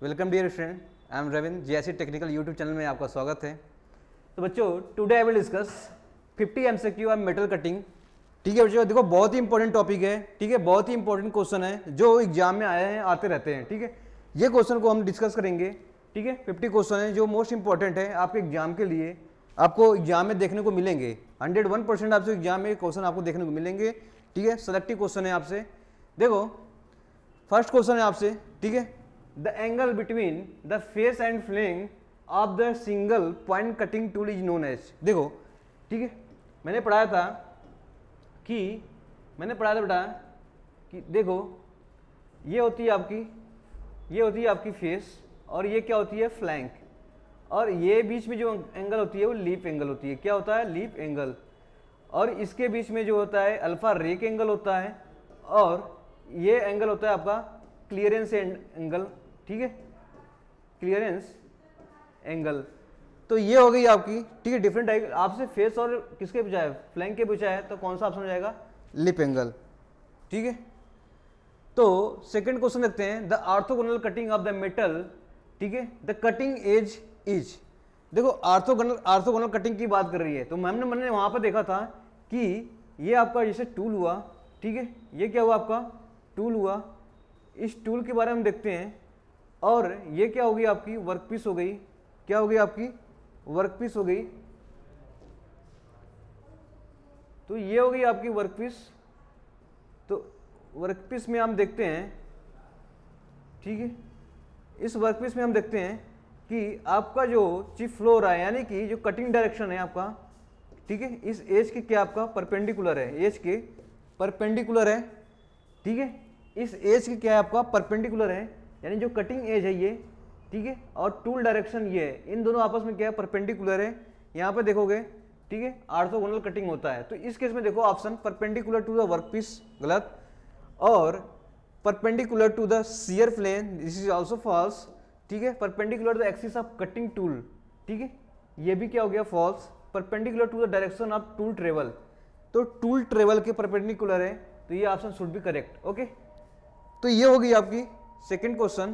Welcome dear student, I am Ravindra. GSC technical YouTube channel में आपका स्वागत है। तो बच्चों, today I will discuss 50 MCQ on metal cutting. ठीक है बच्चों, देखो बहुत ही इंपॉर्टेंट टॉपिक है। ठीक है, बहुत ही इंपॉर्टेंट क्वेश्चन है जो एग्जाम में आए हैं, आते रहते हैं। ठीक है, ये क्वेश्चन को हम डिस्कस करेंगे। ठीक है, 50 क्वेश्चन है जो मोस्ट इंपॉर्टेंट है आपके एग्जाम के लिए, आपको एग्जाम में देखने को मिलेंगे। 101% आपसे एग्जाम में क्वेश्चन आपको देखने को मिलेंगे। ठीक है, सेलेक्टिव क्वेश्चन है आपसे। देखो फर्स्ट क्वेश्चन है आपसे। ठीक है, the angle between the face and flank of the single point cutting tool is known as. देखो ठीक है, मैंने पढ़ाया था बेटा कि देखो ये होती है आपकी फेस, और ये क्या होती है फ्लैंक, और ये बीच में जो एंगल होती है वो लीप एंगल होती है। क्या होता है? Leap angle. और इसके बीच में जो होता है अल्फा रेक एंगल होता है, और ये एंगल होता है आपका क्लियरेंस एंगल। ठीक है, क्लियरेंस एंगल। तो ये हो गई आपकी, ठीक है, डिफरेंट टाइप। आपसे फेस और किसके पूछा है? फ्लैंक के पूछा है, तो कौन सा ऑप्शन हो जाएगा? Lip angle. ठीक है, तो सेकंड क्वेश्चन देखते हैं, the orthogonal cutting of the metal. ठीक है, द कटिंग एज इज। देखो ऑर्थोगोनल कटिंग की बात कर रही है, तो मैंने वहां पर देखा था कि ये आपका जैसे टूल हुआ। ठीक है, ये क्या हुआ? आपका टूल हुआ। इस टूल के बारे में देखते हैं, और ये क्या होगी? आपकी वर्कपीस हो गई। क्या हो गई? आपकी वर्कपीस हो गई। तो ये हो गई आपकी वर्कपीस। तो वर्कपीस में हम देखते हैं, ठीक है, इस वर्कपीस में हम देखते हैं कि आपका जो चिप फ्लो हो रहा है, यानी कि जो कटिंग डायरेक्शन है आपका, ठीक है, इस एज के क्या आपका परपेंडिकुलर है, एज के परपेंडिकुलर है। ठीक है, इस एज के क्या है? आपका परपेंडिकुलर है, यानी जो कटिंग एज है ये, ठीक है, और टूल डायरेक्शन ये है, इन दोनों आपस में क्या है? परपेंडिकुलर है। यहाँ पे देखोगे, ठीक है, ऑर्थोगोनल कटिंग होता है। तो इस केस में देखो option perpendicular to the workpiece गलत, और perpendicular to the shear plane this is also false. ठीक है, perpendicular the axis of cutting tool. ठीक है, ये भी क्या हो गया? False. Perpendicular to the direction of tool travel, तो टूल ट्रेवल के परपेंडिकुलर है, तो ये option should be correct. Okay, तो ये होगी आपकी सेकंड क्वेश्चन।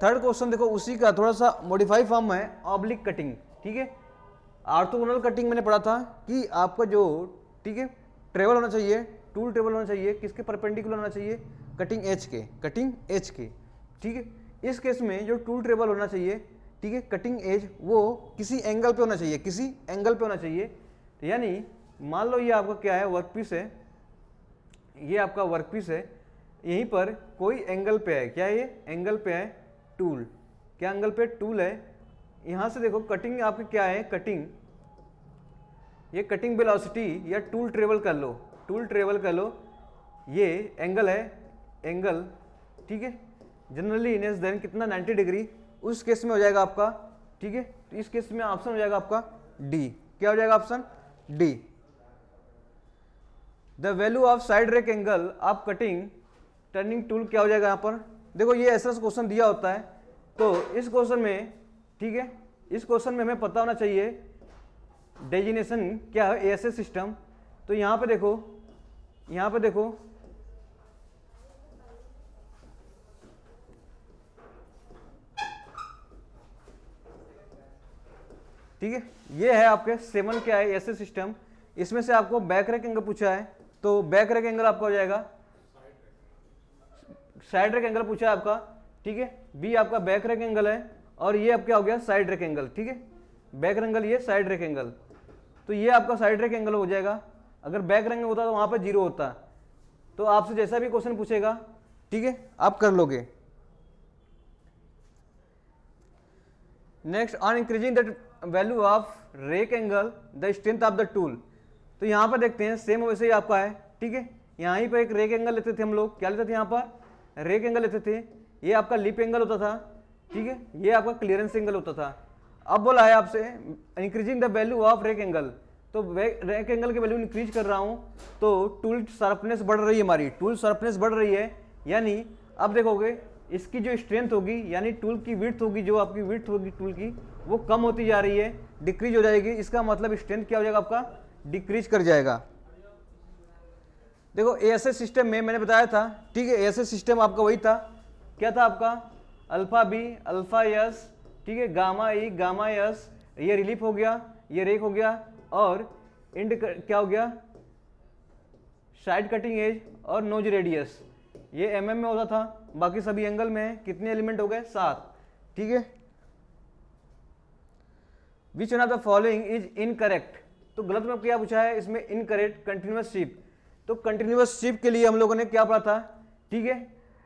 थर्ड क्वेश्चन देखो उसी का थोड़ा सा मॉडिफाई फॉर्म है, ऑब्लिक कटिंग। ठीक है, ऑर्थोगोनल कटिंग मैंने पढ़ा था कि आपका जो, ठीक है, ट्रेवल होना चाहिए, टूल ट्रेवल होना चाहिए, किसके परपेंडिकुलर होना चाहिए? कटिंग एज के, कटिंग एज के। ठीक है, इस केस में जो टूल ट्रेवल होना चाहिए, ठीक है, कटिंग एज वो किसी एंगल पे होना चाहिए, किसी एंगल पे होना चाहिए। तो यानी मान लो ये आपका क्या है? वर्कपीस है, ये आपका वर्कपीस है, यहीं पर कोई एंगल पे है। क्या है ये? एंगल पे है टूल। क्या एंगल पे? टूल है। यहां से देखो कटिंग आपकी क्या है? कटिंग, ये कटिंग वेलोसिटी या टूल ट्रेवल कर लो, टूल ट्रेवल कर लो, ये एंगल है, एंगल। ठीक है, जनरली इनेस देन कितना? 90 डिग्री। उस केस में हो जाएगा आपका, ठीक है, तो इस केस में ऑप्शन हो जाएगा आपका डी। क्या हो जाएगा? Option D. The value of side rake angle of cutting turning tool क्या हो जाएगा? यहाँ पर देखो ये ऐसा क्वेश्चन दिया होता है, तो इस क्वेश्चन में, ठीक है, इस क्वेश्चन में हमें पता होना चाहिए डेजिनेशन क्या है, एएसए सिस्टम। तो यहाँ पे देखो, यहाँ पे देखो, ठीक है, ये है आपके 7 क्या है? ASA system. इसमें से आपको बैक रेक एंगल पूछा है, तो बैक रेक एंगल आपका हो जाएगा, साइड रेक एंगल पूछा है आपका। ठीक है, बी आपका बैक रेक एंगल है, और ये अब क्या हो गया? Side rake angle. ठीक है, बैक एंगल, ये साइड रेक एंगल, तो ये आपका साइड रेक एंगल हो जाएगा। अगर बैक रेक होता तो वहां पर 0 होता। तो आपसे जैसा भी क्वेश्चन पूछेगा, ठीक है, आप कर लोगे। Next, on increasing the value of rake angle the strength of the tool. तो यहां पर देखते हैं सेम वैसे ही आपका है। ठीक है, यहीं पर एक रेक एंगल लेते थे हम लोग। क्या लेते थे? यहाँ पर रेक एंगल लेते थे। ये आपका लिप एंगल होता था। ठीक है, ये आपका क्लियरेंस एंगल होता था। अब बोला है आपसे increasing the value of rake angle, तो रेक एंगल की वैल्यू इंक्रीज कर रहा हूं, तो टूल शार्पनेस बढ़ रही है, हमारी टूल शार्पनेस बढ़ रही है। यानी अब देखोगे इसकी जो स्ट्रेंथ होगी, यानी टूल की विड्थ होगी, जो आपकी विड्थ होगी टूल की, वो कम होती जा रही है, डिक्रीज हो जाएगी। इसका मतलब स्ट्रेंथ क्या हो जाएगा? आपका डिक्रीज कर जाएगा। देखो एएसए सिस्टम में मैंने बताया था, ठीक है, एएसए सिस्टम आपका वही था, क्या था आपका? अल्फा बी, अल्फा एस, ठीक है, गामा ई, गामा एस, ये रिलीफ हो गया, ये रेक हो गया, और इंड क्या हो गया, साइड कटिंग एज और नोज रेडियस। ये एमएम में होता था, बाकी सभी एंगल में है। कितने एलिमेंट हो गए, 7, ठीक है। विच one of the following is incorrect, तो गलत में क्या पूछा है इसमें, इनकरेक्ट कंटिन्यूअस शेप। तो कंटिन्यूअस शेप के लिए हम लोगों ने क्या पढ़ा था, ठीक है।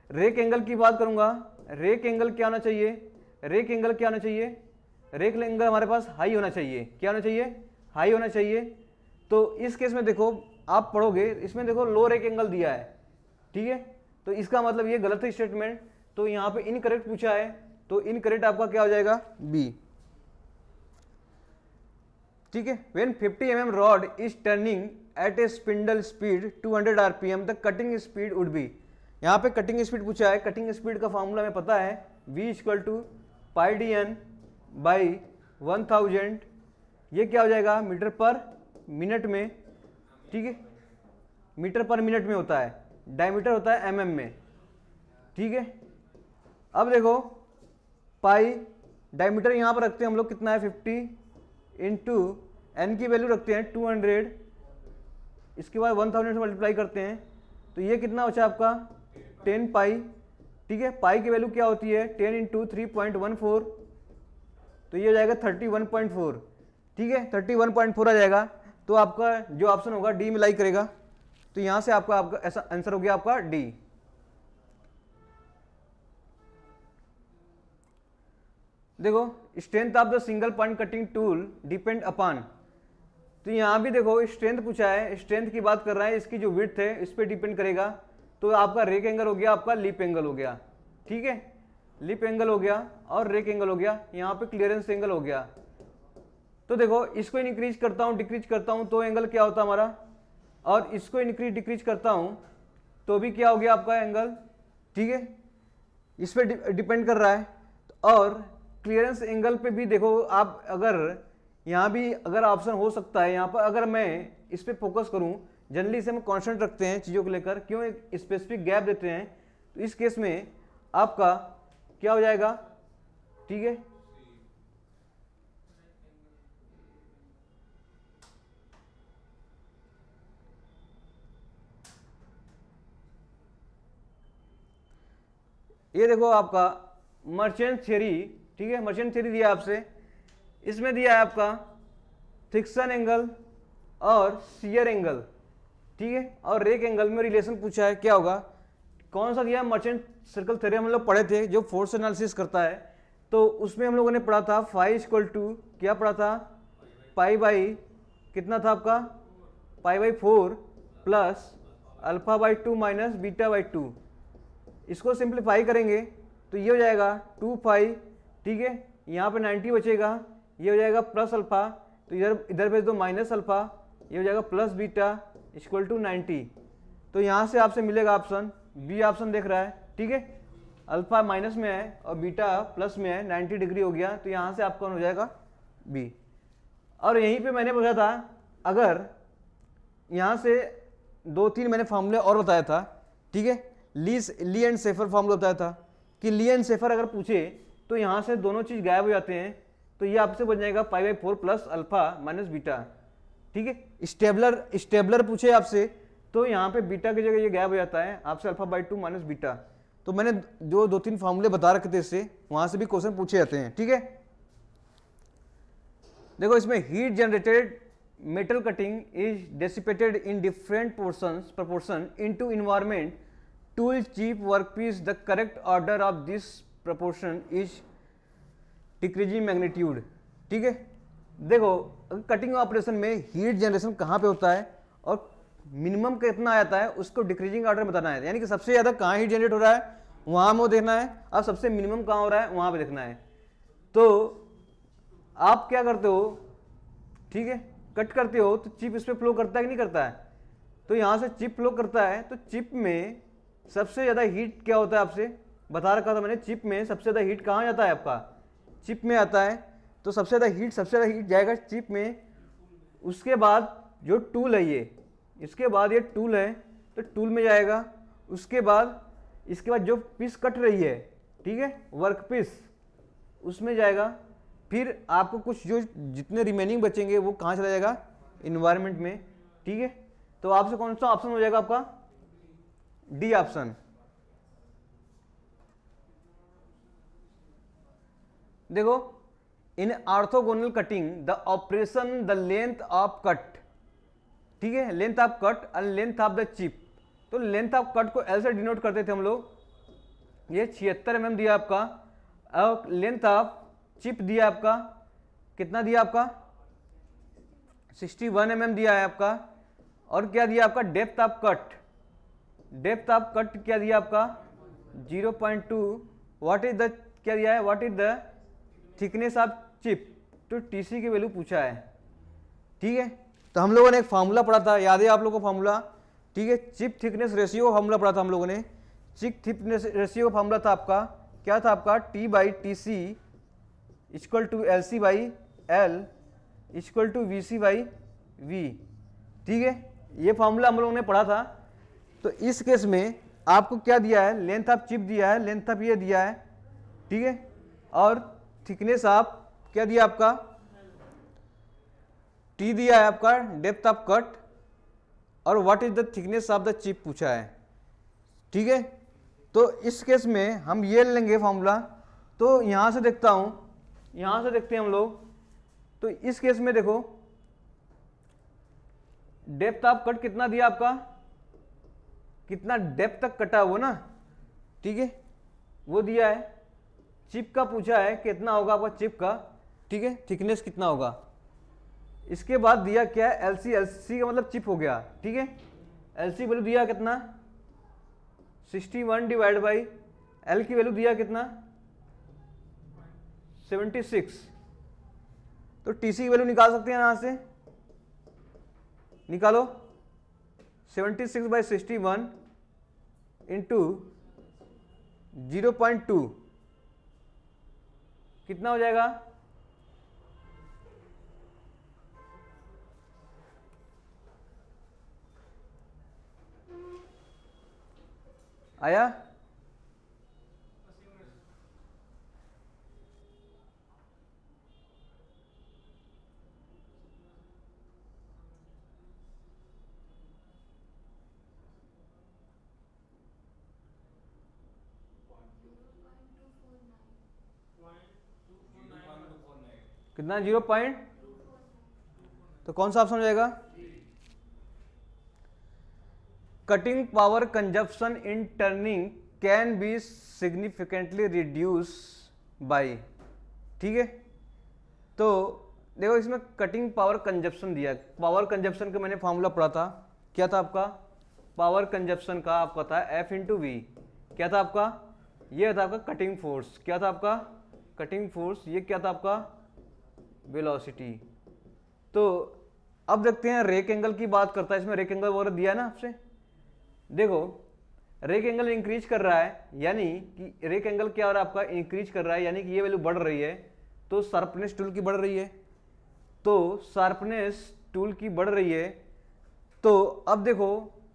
रेक एंगल की बात करूंगा, रेक एंगल क्या होना चाहिए, रेक एंगल क्या होना चाहिए, रेक एंगल हमारे पास हाई होना चाहिए। क्या होना चाहिए, हाई होना चाहिए। तो इस केस में देखो आप पढ़ोगे, इसमें देखो लो रेक एंगल दिया है, ठीक है, तो इसका मतलब ये गलत है स्टेटमेंट। तो यहाँ पे इनकरेक्ट पूछा है, तो इनकरेक्ट आपका क्या हो जाएगा, बी, ठीक है। When 50 mm rod is turning at a spindle speed 200 rpm the cutting speed would be. यहाँ पे कटिंग स्पीड पूछा है, कटिंग स्पीड का फॉर्मूला हमें पता है, v equal to pi D N by 1000, ये क्या हो जाएगा, मीटर पर मिनट में, ठीक है, मीटर पर मिनट में होता है, डायमीटर होता है mm में, ठीक है। अब देखो पाई, डायमीटर यहाँ पर रखते हैं हम लोग, कितना है 50 इंटू एन की वैल्यू रखते हैं 200, इसके बाद 1000 से मल्टीप्लाई करते हैं, तो ये कितना बचा आपका 10 पाई, ठीक है। पाई की वैल्यू क्या होती है 10 इंटू 3.14, तो ये हो जाएगा 31.4, ठीक है, 31.4 आ जाएगा। तो आपका जो ऑप्शन होगा डी में लाई करेगा, तो यहां से आपका ऐसा आंसर हो गया आपका डी। देखो strength of the single point cutting tool depend upon, तो यहां भी देखो स्ट्रेंथ पूछा है, स्ट्रेंथ की बात कर रहा है, इसकी जो विड्थ है इस पर डिपेंड करेगा। तो आपका रेक एंगल हो गया, आपका लीप एंगल हो गया, ठीक है, लीप एंगल हो गया और रेक एंगल हो गया, यहाँ पे क्लियरेंस एंगल हो गया। तो देखो इसको इंक्रीज करता हूँ, डिक्रीज करता हूँ, तो एंगल क्या होता है हमारा, और इसको इंक्रीज डिक्रीज करता हूँ तो भी क्या हो गया आपका एंगल, ठीक है, इस पर डिपेंड कर रहा है। और क्लियरेंस एंगल पे भी देखो आप, अगर यहाँ भी अगर ऑप्शन हो सकता है, यहाँ पर अगर मैं इस पर फोकस करूँ, जनरली इसे हम कांस्टेंट रखते हैं चीज़ों को लेकर, क्यों एक स्पेसिफिक गैप देते हैं, तो इस केस में आपका क्या हो जाएगा, ठीक है, ये देखो आपका मर्चेंट थ्योरी, ठीक है, मर्चेंट थ्योरी दिया आपसे, इसमें दिया है आपका फ्रिक्शन एंगल और शियर एंगल, ठीक है, और रेक एंगल में रिलेशन पूछा है, क्या होगा, कौन सा दिया है, मर्चेंट सर्कल थ्योरी हम लोग पढ़े थे, जो फोर्स एनालिसिस करता है, तो उसमें हम लोगों ने पढ़ा था फाई इक्वल टू, क्या पढ़ा था, पाई बाई कितना था आपका, पाई by 4 plus alpha by 2 minus beta by 2। इसको सिंप्लीफाई करेंगे तो ये हो जाएगा 2 पाई, ठीक है, यहाँ पे 90 बचेगा, ये हो जाएगा प्लस अल्फा, तो इधर भेज दो माइनस अल्फा, ये हो जाएगा प्लस बीटा इक्वल टू 90। तो यहाँ से आपसे मिलेगा ऑप्शन बी, ऑप्शन देख रहा है, ठीक है, अल्फा माइनस में है और बीटा प्लस में है, 90 डिग्री हो गया, तो यहाँ से आपका हो जाएगा बी। और यहीं पे मैंने पूछा था, अगर यहाँ से 2-3 मैंने फॉर्मूले और बताया था, ठीक है, ली एंड सेफर फॉर्मूला बताया था कि ली एंड सेफर अगर पूछे तो यहाँ से दोनों चीज गायब हो जाते हैं, तो ये आपसे बन जाएगा pi by 4 plus alpha minus beta, ठीक है। स्टेबलर पूछे आपसे तो यहाँ पे बीटा की जगह ये गायब हो जाता है, आपसे अल्फा बाई 2 माइनस बीटा। तो मैंने जो 2-3 फॉर्मूले बता रखे थे इससे, वहां से भी क्वेश्चन पूछे जाते हैं, ठीक है। देखो इसमें heat generated metal cutting is dissipated in different proportion into environment, tool cheap workpiece, the correct order of this proportion is decreasing magnitude, ठीक है। देखो कटिंग ऑपरेशन में हीट जनरेशन कहाँ पे होता है और मिनिमम कितना आता है, उसको डिक्रीजिंग ऑर्डर में बताना है, यानी कि सबसे ज़्यादा कहाँ हीट जनरेट हो रहा है वहाँ में देखना है, और सबसे मिनिमम कहाँ हो रहा है वहाँ पे देखना है। तो आप क्या करते हो, ठीक है, कट करते हो तो चिप इस पर फ्लो करता है कि नहीं करता है, तो यहाँ से चिप फ्लो करता है, तो चिप में सबसे ज़्यादा हीट क्या होता है, आपसे बता रखा था मैंने, चिप में सबसे ज़्यादा हीट कहाँ जाता है आपका, चिप में आता है, तो सबसे ज़्यादा हीट जाएगा चिप में। उसके बाद जो टूल है ये, इसके बाद ये टूल है तो टूल में जाएगा, उसके बाद इसके बाद जो पीस कट रही है, ठीक है, वर्कपीस उसमें जाएगा। फिर आपको कुछ जो जितने रिमेनिंग बचेंगे वो कहाँ चला जाएगा, इन्वायरमेंट में। ठीक है, तो आपसे कौन सा ऑप्शन हो जाएगा आपका, डी ऑप्शन। देखो, in orthogonal cutting the operation the length of cut, ठीक है, length of cut and length of the chip. तो लेंथ ऑफ कट को एल से डिनोट करते थे हम लोग, ये 76 mm दिया आपका, और लेंथ ऑफ चिप दिया आपका, कितना दिया आपका, 61 mm दिया है आपका। और क्या दिया आपका, depth of cut, depth of cut क्या दिया आपका 0.2। व्हाट इज द, क्या दिया है, what is the thickness of chip, तो टीसी की वैल्यू पूछा है। ठीक है, तो हम लोगों ने एक फार्मूला पढ़ा था, याद है आप लोगों को फार्मूला, ठीक है, चिप थिकनेस रेशियो फार्मूला पढ़ा था हम लोगों ने। चिप थिकनेस रेशियो फार्मूला था आपका, क्या था आपका, T by T C equal to L C by L equal to V C by V. ठीक है, ये फार्मूला हम लोगों ने पढ़ा था। तो इस केस में आपको क्या दिया है, लेंथ ऑफ चिप दिया है, लेंथ ऑफ ये दिया है, ठीक है, और थिकनेस ऑफ क्या दिया आपका, टी दिया है आपका, डेप्थ ऑफ कट, और what is the thickness of the chip पूछा है। ठीक है, तो इस केस में हम ये लेंगे फार्मूला। तो यहां से देखता हूं, यहां से देखते हैं हम लोग, तो इस केस में देखो डेप्थ ऑफ कट कितना दिया आपका, कितना डेप्थ तक कटा हुआ ना, ठीक है, वो दिया है। चिप का पूछा है कितना होगा आपका चिप का, ठीक है, थिकनेस कितना होगा। इसके बाद दिया क्या है, एलसी, एलसी का मतलब चिप हो गया। ठीक है, एलसी वैल्यू दिया कितना 61 डिवाइड बाई एल की वैल्यू दिया कितना 76। तो टीसी की वैल्यू निकाल सकते हैं यहां से, निकालो 76 बाई 61 इंटू 0.2 कितना हो जाएगा, आया, कितना 0 पॉइंट, तो कौन सा ऑप्शन हो जाएगा, cutting power consumption in turning can be significantly reduce by. ठीक है, तो देखो इसमें कटिंग पावर कंजप्शन दिया है। पावर कंजप्शन का मैंने फॉर्मूला पढ़ा था, क्या था आपका, पावर कंजप्शन का आपका था एफ इंटू वी। क्या था आपका, ये था आपका कटिंग फोर्स, क्या था आपका कटिंग फोर्स, ये क्या था आपका वेलोसिटी। तो अब देखते हैं रेक एंगल की बात करता है, इसमें रेक एंगल वगैरह दिया है ना आपसे। देखो रेक एंगल इंक्रीज कर रहा है, यानी कि रेक एंगल क्या हो रहा है आपका, इंक्रीज कर रहा है, यानी कि ये वैल्यू बढ़ रही है, तो शार्पनेस टूल की बढ़ रही है। तो शार्पनेस टूल की बढ़ रही है, तो अब देखो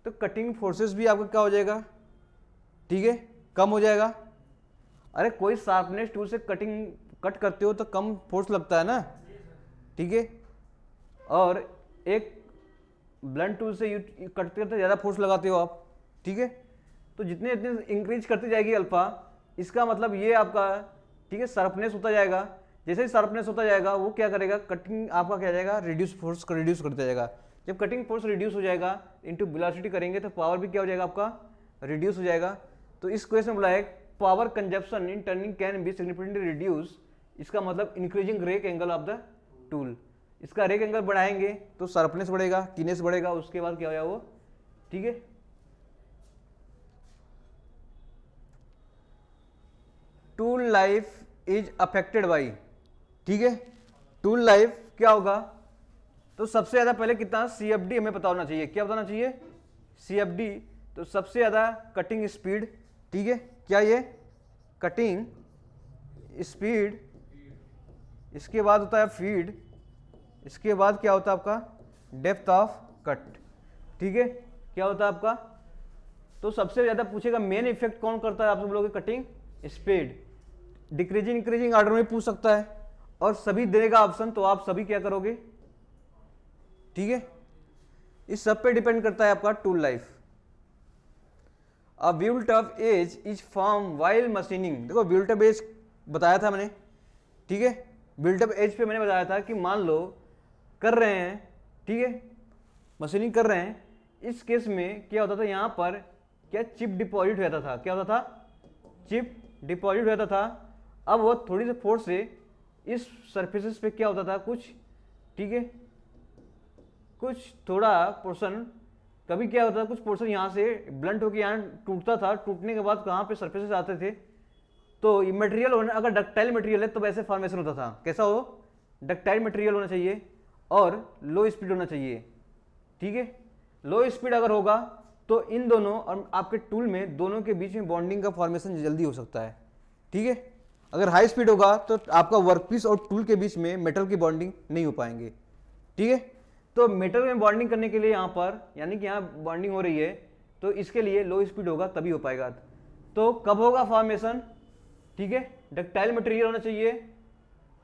तो कटिंग फोर्सेस भी आपका क्या हो जाएगा, ठीक है, कम हो जाएगा। अरे कोई शार्पनेस टूल से कट करते हो तो कम फोर्स लगता है ना, ठीक है, और एक ब्लंट टूल से कटते करते ज़्यादा फोर्स लगाते हो आप। ठीक है, तो जितने जितने इंक्रीज करती जाएगी अल्फा, इसका मतलब ये आपका, ठीक है, शार्पनेस होता जाएगा। जैसे ही शार्पनेस होता जाएगा वो क्या करेगा, कटिंग आपका क्या जाएगा, रिड्यूस फोर्स का रिड्यूस करता जाएगा। जब कटिंग फोर्स रिड्यूस हो जाएगा इनटू वेलोसिटी करेंगे तो पावर भी क्या हो जाएगा आपका, रिड्यूस हो जाएगा। तो इस क्वेश्चन में बोला है power consumption in turning can be significantly reduce, इसका मतलब increasing rake angle of the tool. इसका रेक एंगल बढ़ाएंगे तो शार्पनेस बढ़ेगा, कीनेस बढ़ेगा, उसके बाद क्या हो जाएगा वो, ठीक है। Tool life is affected by, ठीक है, टूल लाइफ क्या होगा, तो सबसे ज्यादा पहले कितना सीएफडी हमें पता होना चाहिए, क्या बताना चाहिए, सीएफडी। तो सबसे ज्यादा कटिंग स्पीड, ठीक है, क्या ये कटिंग स्पीड, इसके बाद होता है फीड, इसके बाद क्या होता है आपका डेप्थ ऑफ कट, ठीक है, क्या होता है आपका। तो सबसे ज्यादा पूछेगा मेन इफेक्ट कौन करता है आप सब लोग, cutting speed. Decreasing increasing order में पूछ सकता है, और सभी देगा ऑप्शन, तो आप सभी क्या करोगे, ठीक है। इस सब पे डिपेंड करता है आपका टूल लाइफ। अब built up edge is form while machining. देखो बिल्ट अप एज बताया था मैंने, ठीक है। बिल्ट अप एज पे मैंने बताया था कि मान लो कर रहे हैं, ठीक है, मशीनिंग कर रहे हैं, इस केस में क्या होता था, यहाँ पर क्या चिप डिपॉजिट रहता था, क्या होता था, चिप डिपॉजिट रहता था। अब वो थोड़ी सी फोर्स से इस सरफेसेस पे क्या होता था कुछ, ठीक है, कुछ थोड़ा पोर्शन, कभी क्या होता था कुछ पोर्शन यहाँ से ब्लंट होकर यहाँ टूटता था, टूटने के बाद कहाँ पे सरफेसेस आते थे, तो ये मटेरियल होना, अगर डक्टाइल मटेरियल है तो वैसे फॉर्मेशन होता था, कैसा हो, डक्टाइल मटेरियल होना चाहिए और लो स्पीड होना चाहिए, ठीक है। लो स्पीड अगर होगा तो इन दोनों और आपके टूल में दोनों के बीच में बॉन्डिंग का फॉर्मेशन जल्दी हो सकता है, ठीक है। अगर हाई स्पीड होगा तो आपका वर्कपीस और टूल के बीच में मेटल की बॉन्डिंग नहीं हो पाएंगे, ठीक है। तो मेटल में बॉन्डिंग करने के लिए यहाँ पर, यानी कि यहाँ बॉन्डिंग हो रही है, तो इसके लिए लो स्पीड होगा तभी हो पाएगा। तो कब होगा फॉर्मेशन, ठीक है, डक्टाइल मटेरियल होना चाहिए,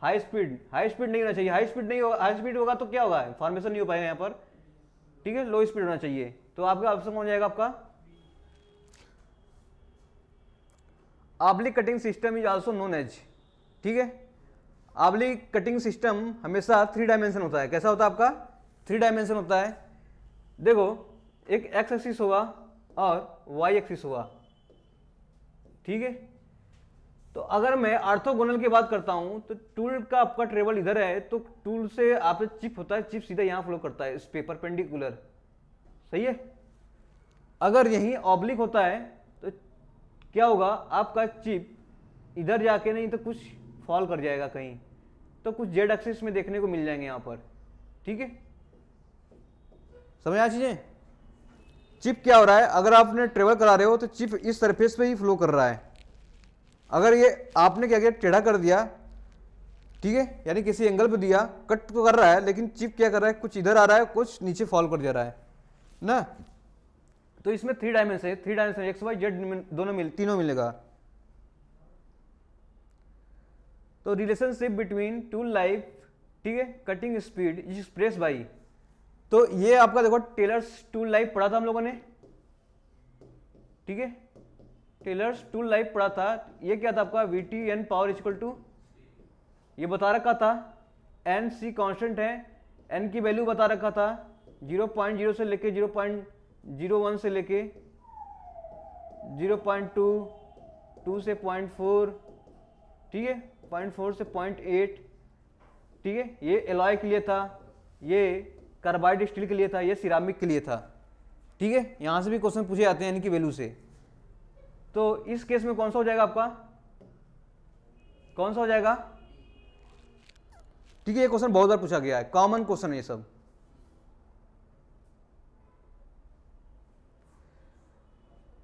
हाई स्पीड नहीं होना चाहिए, हाई स्पीड होगा तो क्या होगा, फॉर्मेशन नहीं हो पाएगा यहाँ पर, ठीक है, लो स्पीड होना चाहिए। तो आपका ऑप्शन कौन जाएगा, आपका oblique cutting system is also known as, ठीक है। ऑब्लिक कटिंग सिस्टम हमेशा 3 डायमेंशन होता है, कैसा होता है आपका, 3 डायमेंशन होता है। देखो एक एक्स एक्सिस होगा और वाई एक्सिस होगा, ठीक है। तो अगर मैं ऑर्थोगोनल की बात करता हूं तो टूल का आपका ट्रेवल इधर है, तो टूल से आपसे चिप होता है, चिप सीधा यहां फ्लो करता है इस पे परपेंडिकुलर, सही है। अगर यहीं ऑब्लिक होता है तो क्या होगा, आपका चिप इधर जाके नहीं तो कुछ फॉल कर जाएगा कहीं, तो कुछ जेड एक्सिस में देखने को मिल जाएंगे यहां पर, ठीक है। समझ आ चीजें, चिप क्या हो रहा है, अगर आपने ट्रेवल करा रहे हो तो चिप इस सरफेस पे ही फ्लो कर रहा है। अगर ये आपने क्या किया, टेढ़ा कर दिया, ठीक है, यानी किसी एंगल पे दिया, कट तो कर रहा है लेकिन चिप क्या कर रहा है, कुछ इधर आ रहा है, कुछ नीचे फॉल कर जा रहा है ना। तो इसमें 3 डायमेंशन है, 3 डायमेंशन एक्स वाई जेड दोनों तीनों मिलेगा। तो रिलेशनशिप बिटवीन टूल लाइफ, ठीक है, cutting speed is express by, तो ये आपका देखो टेलर्स टूल लाइफ पढ़ा था हम लोगों ने, ठीक है, टेलर्स टूल लाइफ पढ़ा था। ये क्या था आपका, V T N power equal to, ये बता रखा था, एन सी कांस्टेंट है, एन की वैल्यू बता रखा था 0.0 से लेके 0.01 से लेके 0.2, 2 से 0.4, ठीक है, 0.4 से 0.8, ठीक है। ये एलॉय के लिए था, ये कार्बाइड स्टील के लिए था, ये सिरामिक के लिए था, ठीक है। यहां से भी क्वेश्चन पूछे जाते हैं इनकी वैल्यू से। तो इस केस में कौन सा हो जाएगा आपका, कौन सा हो जाएगा, ठीक है। ये क्वेश्चन बहुत बार पूछा गया है, कॉमन क्वेश्चन है ये सब,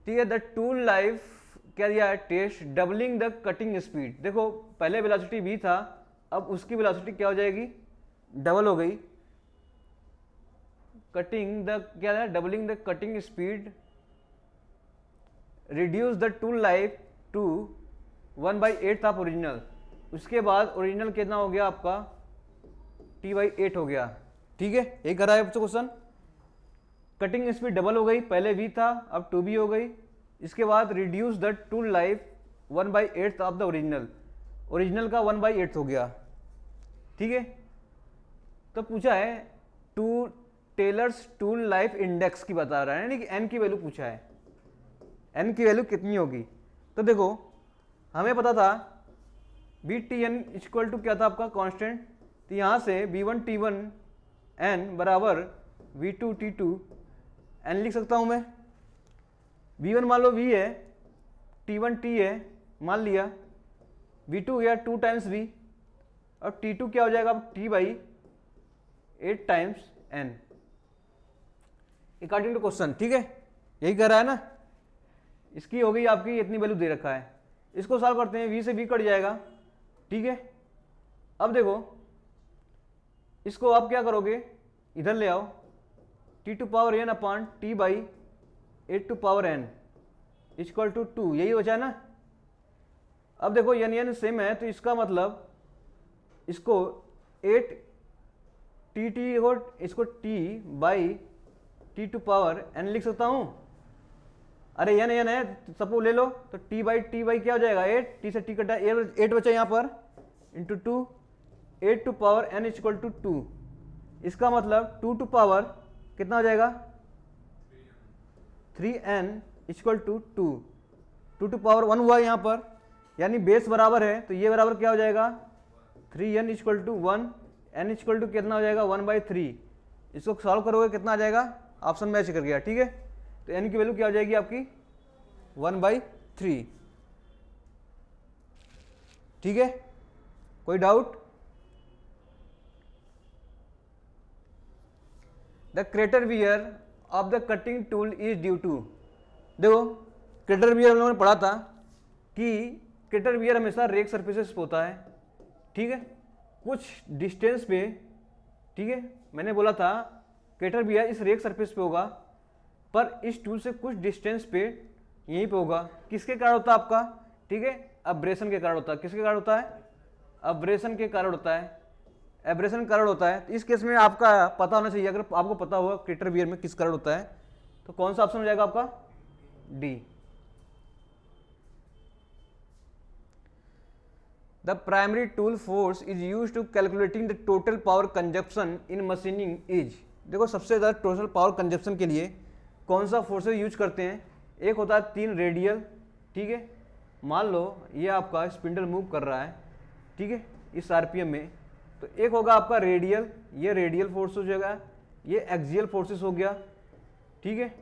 ठीक है। द टूल लाइफ क्या दिया है, test doubling the cutting speed. देखो पहले वेलोसिटी v था, अब उसकी वेलोसिटी क्या हो जाएगी, डबल हो गई। कटिंग द क्या है, doubling the cutting speed, reduce the tool life to 1/8 of original. उसके बाद ओरिजिनल कितना हो गया आपका, t/8 हो गया, ठीक है। एक कर रहा है आपसे क्वेश्चन, कटिंग स्पीड डबल हो गई, पहले v था अब 2v हो गई। इसके बाद reduce the tool life 1/8 of the original, original का 1/8 हो गया, ठीक है। तो पूछा है to Taylor's tool life index की बता रहा है, यानी कि n की वैल्यू पूछा है, n की वैल्यू कितनी होगी। तो देखो हमें पता था B T N equal to क्या था आपका कांस्टेंट, तो यहाँ से b1 t1 n बराबर v2 t2 n लिख सकता हूँ मैं। v1 मान लो v है, t1 t है मान लिया, v2 गया 2 टाइम्स v, और t2 क्या हो जाएगा t/8 times n according to question, ठीक है। यही कह रहा है ना, इसकी हो गई आपकी, इतनी वैल्यू दे रखा है। इसको सॉल्व करते हैं, v से v कट जाएगा, ठीक है। अब देखो इसको आप क्या करोगे, इधर ले आओ, t⁴n upon t/8 to power n equal to 2, यही हो जाए ना। अब देखो एन सेम है, तो इसका मतलब इसको 8 टी हो, इसको T by T to power N लिख सकता हूं। अरे एन है, सबको ले लो, तो टी बाई क्या हो जाएगा 8, टी से टी कटा 8 बचा यहाँ पर, into 2, 8 to power N equal to 2। इसका मतलब 2 टू पावर कितना हो जाएगा 3n equal to 2, 2 to power 1 हुआ यहाँ पर, यानी बेस बराबर है, तो ये बराबर क्या हो जाएगा 3n equal to 1, n equal to कितना हो जाएगा 1/3। इसको सॉल्व करोगे कितना आ जाएगा, ऑप्शन मैच कर गया, ठीक है। तो n की वैल्यू क्या हो जाएगी आपकी 1/3, ठीक है। कोई doubt? The crater wear of the cutting tool is due to, देखो क्रेटर वियर हम लोगों ने पढ़ा था कि क्रेटर वियर हमेशा रेक सरफेसेस पे होता है, ठीक है, कुछ डिस्टेंस पे, ठीक है। मैंने बोला था क्रेटर वियर इस रेक सरफेस पे होगा, पर इस टूल से कुछ डिस्टेंस पे यहीं पे होगा। किसके कारण होता है आपका, ठीक है, अब्रेशन के कारण होता है। किसके कारण होता है, अब्रेशन के कारण होता है, एब्रेशन के कारण होता है। तो इस केस में आपका पता होना चाहिए, अगर आपको पता होगा क्रेटर वियर में किस कारण होता है, तो कौन सा ऑप्शन हो जाएगा आपका D. The primary tool force is use to calculating the total power consumption in machining is, देखो सबसे ज़्यादा टोटल पावर कंजप्शन के लिए कौन सा फोर्सेज यूज करते हैं। एक होता है 3 रेडियल, ठीक है, मान लो ये आपका स्पिंडल मूव कर रहा है, ठीक है, इस आरपीएम में, तो एक होगा आपका रेडियल, ये रेडियल फोर्स हो जाएगा, ये एक्सियल फोर्सेस हो गया, ठीक है,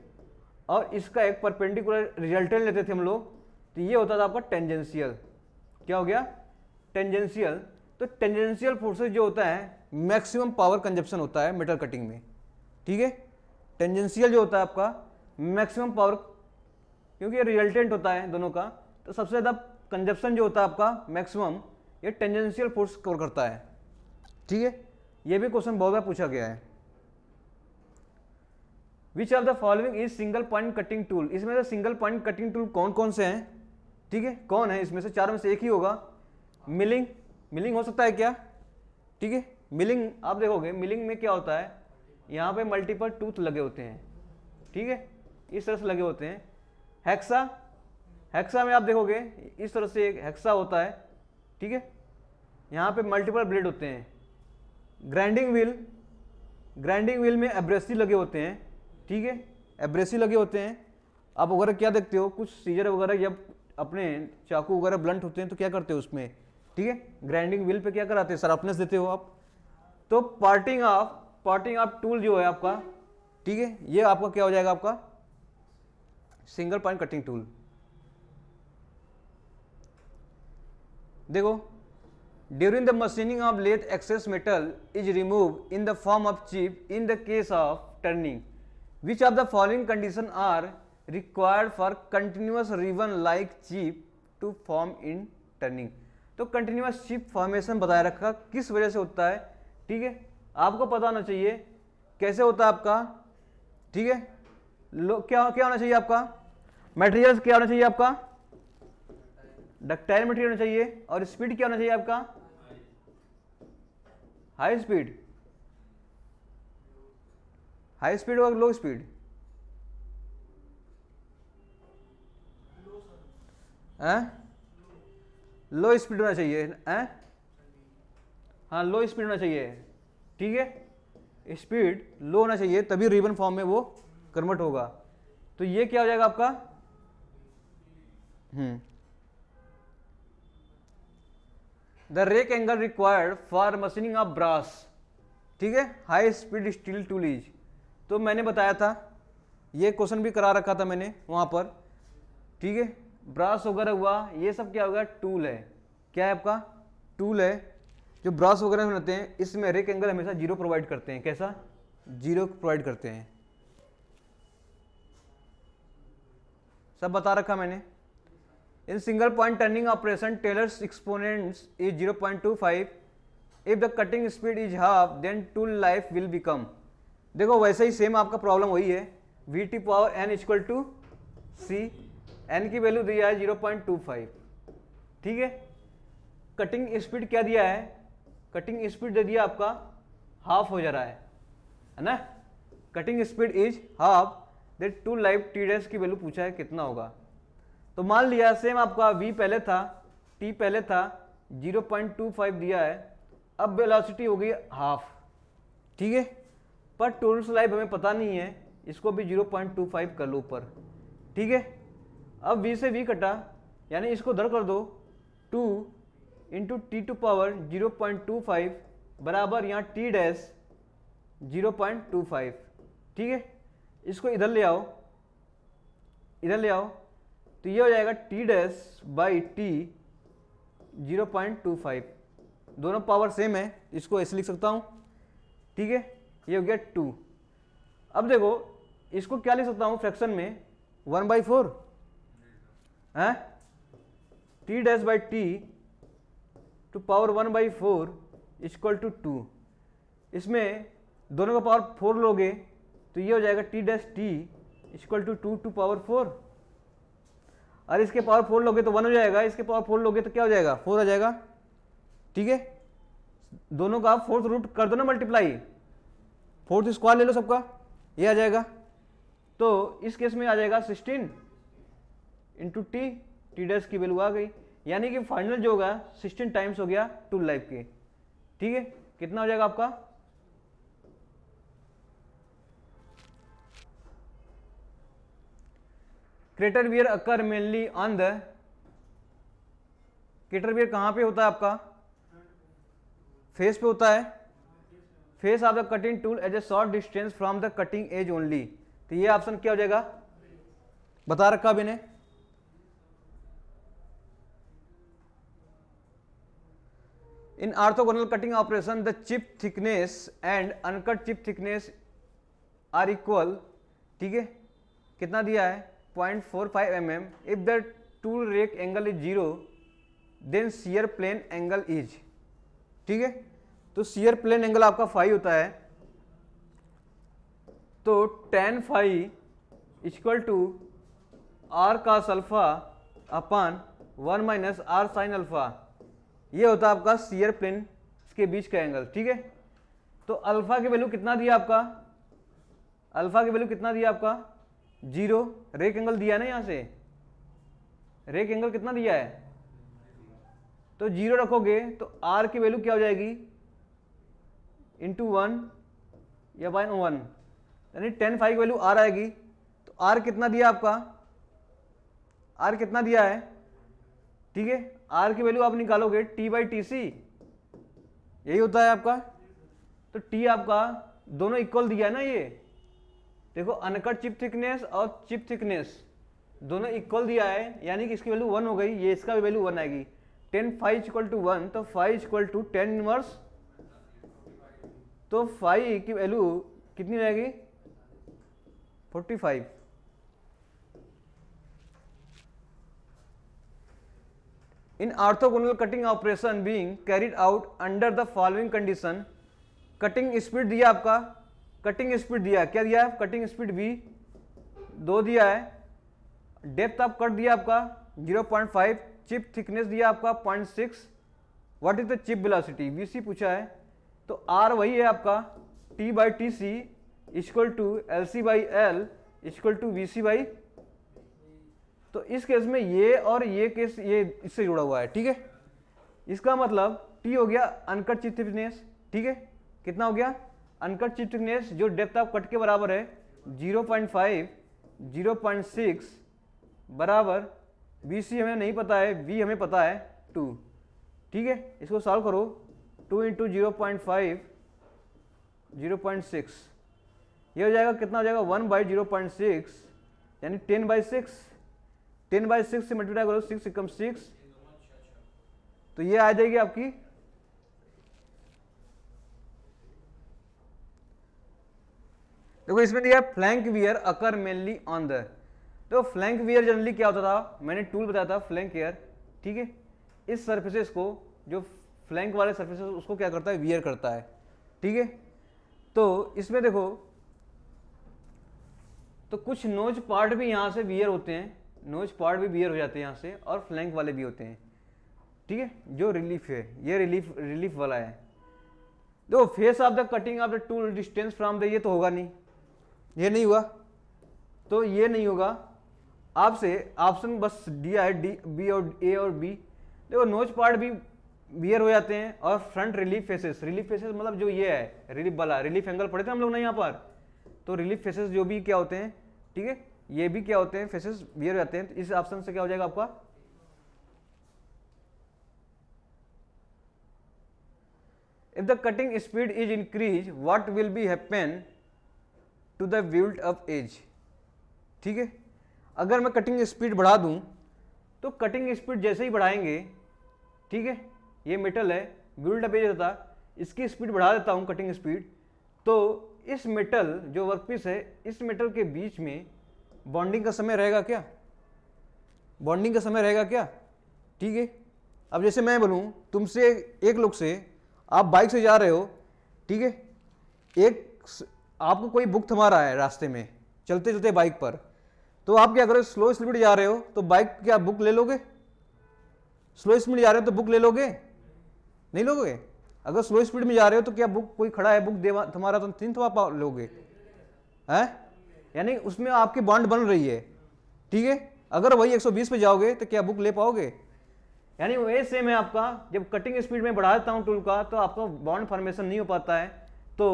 और इसका एक परपेंडिकुलर रिजल्टेंट लेते थे हम लोग, तो ये होता था आपका टेंजेंशियल। क्या हो गया, टेंजेंशियल। तो टेंजेंशियल फोर्सेज जो होता है मैक्सिमम पावर कंजप्शन होता है मेटल कटिंग में, ठीक है। टेंजेंशियल जो होता है आपका मैक्सिमम पावर, क्योंकि ये रिजल्टेंट होता है दोनों का, तो सबसे ज़्यादा कंजप्शन जो होता है आपका मैक्सिमम, ये टेंजेंशियल फोर्स कवर करता है, ठीक है। ये भी क्वेश्चन बहुत बार पूछा गया है। विच of the following is single point cutting tool, इसमें से सिंगल पॉइंट कटिंग टूल कौन कौन से हैं, ठीक है, कौन है इसमें से, चारों में से एक ही होगा। मिलिंग, मिलिंग हो सकता है क्या, ठीक है। मिलिंग आप देखोगे, मिलिंग में क्या होता है, यहाँ पे मल्टीपल टूथ लगे होते हैं, ठीक है, इस तरह से लगे होते हैं। हेक्सा, हेक्सा में आप देखोगे इस तरह से एक हेक्सा होता है, ठीक है, यहाँ पे मल्टीपल ब्लेड होते हैं। ग्राइंडिंग व्हील, ग्राइंडिंग व्हील में एब्रेसिव लगे होते हैं, ठीक है, एब्रेसिव लगे होते हैं। आप वगैरह क्या देखते हो, कुछ सीजर वगैरह जब अपने चाकू वगैरह ब्लंट होते हैं तो क्या करते हो उसमें, ठीक है, ग्राइंडिंग व्हील पे क्या कराते हैं, शार्पनेस देते हो आप। तो पार्टिंग ऑफ टूल जो है आपका, ठीक है, ये आपका क्या हो जाएगा, आपका सिंगल पॉइंट कटिंग टूल। देखो, during the machining of lathe excess metal is remove in the form of chip in the case of turning, which of the following condition are required for continuous ribbon like chip to form in turning. तो continuous chip formation बताया रखा, किस वजह से होता है, ठीक है, आपको पता होना चाहिए कैसे होता है आपका, ठीक है। क्या क्या होना चाहिए आपका, मटेरियल क्या होना चाहिए आपका, डक्टाइल मटेरियल होना चाहिए, और स्पीड क्या होना चाहिए आपका, हाई स्पीड, हाई स्पीड और लो स्पीड, लो स्पीड होना चाहिए, हाँ लो स्पीड होना चाहिए, ठीक है, स्पीड लो होना चाहिए, तभी रिबन फॉर्म में वो कन्वर्ट होगा। तो ये क्या हो जाएगा आपका, the rake angle required for machining of brass, ठीक है, high speed steel tool is. तो मैंने बताया था, ये क्वेश्चन भी करा रखा था मैंने वहां पर, ठीक है, ब्रास वगैरह हुआ, ये सब क्या होगा, टूल है। क्या है आपका, टूल है। जो ब्रास वगैरह बनाते हैं इसमें रेक एंगल हमेशा 0 प्रोवाइड करते हैं। कैसा, 0 प्रोवाइड करते हैं, सब बता रखा मैंने। In single point turning operation Taylor's exponents is 0.25, if the cutting speed is half then tool life will become. देखो वैसे ही सेम आपका प्रॉब्लम वही है, VT power n equal to C, n की वैल्यू दी है 0.25, ठीक है। कटिंग स्पीड क्या दिया है, कटिंग स्पीड दे दिया आपका हाफ हो जा रहा है ना। Cutting speed is half, that to live T dash की वैल्यू पूछा है कितना होगा। तो मान लिया सेम आपका v पहले था, t पहले था, 0.25 दिया है, अब वेलोसिटी हो गई हाफ, ठीक है। पर टोटल लाइफ हमें पता नहीं है, इसको भी 0.25 कर लो ऊपर, ठीक है। अब v से v कटा, यानी इसको धर कर दो 2 इंटू t⁻0.25 बराबर यहाँ t डैश 0.25, ठीक है। इसको इधर ले आओ, इधर ले आओ, तो ये हो जाएगा t डैश बाई t 0.25, दोनों पावर सेम है, इसको ऐसे लिख सकता हूँ, ठीक है। ये हो गया 2। अब देखो इसको क्या लिख सकता हूँ फ्रैक्शन में, 1/4 है, t dash by t to power 1/4 equal to 2। इसमें दोनों का पावर 4 लोगे तो ये हो जाएगा t dash t equal to 2 to power 4, और इसके पावर 4 लोगे तो 1 हो जाएगा, इसके पावर 4 लोगे तो क्या हो जाएगा, 4 आ जाएगा, ठीक है। दोनों का आप 4th रूट कर दो ना मल्टीप्लाई, 4th स्क्वायर ले लो सबका, ये आ जाएगा। तो इस केस में आ जाएगा 16 इंटू टी डैश की वैल्यू आ गई, यानी कि फाइनल जो होगा 16 टाइम्स हो गया टूल लाइफ के, ठीक है। कितना हो जाएगा आपका, crater wear occur mainly on the, crater wear कहां पे होता है आपका, फेस पे होता है, face of the cutting tool as a short distance from the cutting edge only. तो ये ऑप्शन क्या हो जाएगा, बता रखा मैंने। In orthogonal cutting operation the chip thickness and uncut chip thickness are equal, ठीक है। कितना दिया है, 0.45 mm। If the tool rake angle is 0 then shear plane angle is, ठीक है। तो शियर प्लेन एंगल आपका 5 होता है, तो tan phi equal to r cos alpha upon 1 minus r sin alpha, ये होता है आपका शियर प्लेन के बीच का एंगल, ठीक है। तो अल्फा की वैल्यू कितना दिया आपका, अल्फा की वैल्यू कितना दिया आपका 0, रेक एंगल दिया ना, यहाँ से रेक एंगल कितना दिया है, तो 0 रखोगे तो r की वैल्यू क्या हो जाएगी, इंटू 1 या बाय 1, यानी tan फाई की वैल्यू r आएगी। तो r कितना दिया आपका, r कितना दिया है, ठीक है। r की वैल्यू आप निकालोगे t/tc, यही होता है आपका। तो t आपका दोनों इक्वल दिया है ना, ये देखो अनकट चिप थिकनेस और चिप थिकनेस दोनों इक्वल दिया है, यानी कि इसकी वैल्यू 1 हो गई, ये इसका भी वैल्यू 1 आएगी। tan फाई इक्वल टू 1, तो phi equal to tan inverse, तो फाई की वैल्यू कितनी रहेगी 45। In orthogonal cutting operation being carried out under the following condition, cutting speed दिया आपका, कटिंग स्पीड दिया, क्या दिया है, कटिंग स्पीड v 2 दिया है, डेप्थ ऑफ कट दिया आपका 0.5, चिप थिकनेस दिया आपका 0.6, what is the chip velocity vc पूछा है। तो r वही है आपका t/tc equal to lc/l equal to vc/, तो इस केस में ये और ये केस ये इससे जुड़ा हुआ है, ठीक है। इसका मतलब t हो गया अनकट चिप थिकनेस, ठीक है। कितना हो गया, अनकट चिप थिकनेस जो डेप्थ ऑफ कट के बराबर है 0.5, 0.6 बराबर bc हमें नहीं पता है, v हमें पता है 2, ठीक है। इसको सॉल्व करो, 2 इंटू 0.5 0.6, ये हो जाएगा कितना हो जाएगा 1/0.6, यानी 10/6, 10/6 से मल्टीप्लाई करो 6 एकम 6, तो ये आ जाएगी आपकी देखो इसमें दिया flank wear occur mainly on the, तो फ्लैंक वियर जनरली क्या होता था, मैंने टूल बताया था फ्लैंक वियर, ठीक है। इस सरफेसेस को, जो फ्लैंक वाले सरफेसेस उसको क्या करता है, वियर करता है, ठीक है। तो इसमें देखो तो कुछ नोज पार्ट भी यहाँ से वियर होते हैं, नोज पार्ट भी वियर हो जाते हैं यहाँ से, और फ्लैंक वाले भी होते हैं। ठीक है, जो रिलीफ है ये रिलीफ वाला है। देखो face of the cutting of the tool distance from the, ये तो होगा नहीं, ये नहीं हुआ, तो ये नहीं होगा। आपसे ऑप्शन बस दिया है डी, बी और ए और बी। देखो नोच पार्ट भी बियर हो जाते हैं, और फ्रंट रिलीफ फेसेस मतलब जो ये है रिलीफ वाला, रिलीफ एंगल पढ़े थे हम लोग ना यहाँ पर, तो रिलीफ फेसेस जो भी क्या होते हैं, ठीक है, ये भी क्या होते हैं, फेसेस बियर हो जाते हैं। तो इस ऑप्शन से क्या हो जाएगा आपका, if the cutting speed is increase what will be happen to the built up edge. ठीक है, अगर मैं कटिंग स्पीड बढ़ा दूं तो कटिंग स्पीड जैसे ही बढ़ाएंगे, ठीक है, ये मेटल है, बिल्ड अप एज होता, इसकी स्पीड बढ़ा देता हूं कटिंग स्पीड, तो इस मेटल जो वर्कपीस है, इस मेटल के बीच में बॉन्डिंग का समय रहेगा क्या, बॉन्डिंग का समय रहेगा क्या। ठीक है, अब जैसे मैं बोलूं तुमसे, एक लोग से आप बाइक से जा रहे हो, ठीक है, एक आपको कोई बुक थमा रहा है रास्ते में चलते चलते बाइक पर, तो आप क्या करोगे, स्लो स्पीड जा रहे हो तो बाइक क्या बुक ले लोगे, स्लो स्पीड जा रहे हो तो बुक ले लोगे, नहीं लोगे। अगर स्लो स्पीड में जा रहे हो तो क्या बुक, कोई खड़ा है बुक दे थमा रहा तो तीन थमा लोगे, हैं, यानी उसमें आपकी बॉन्ड बन रही है। ठीक है, अगर वही 120 पे जाओगे तो क्या बुक ले पाओगे, यानी वही सेम है आपका, जब कटिंग स्पीड में बढ़ा देता हूं टूल का तो आपका बॉन्ड फॉर्मेशन नहीं हो पाता है, तो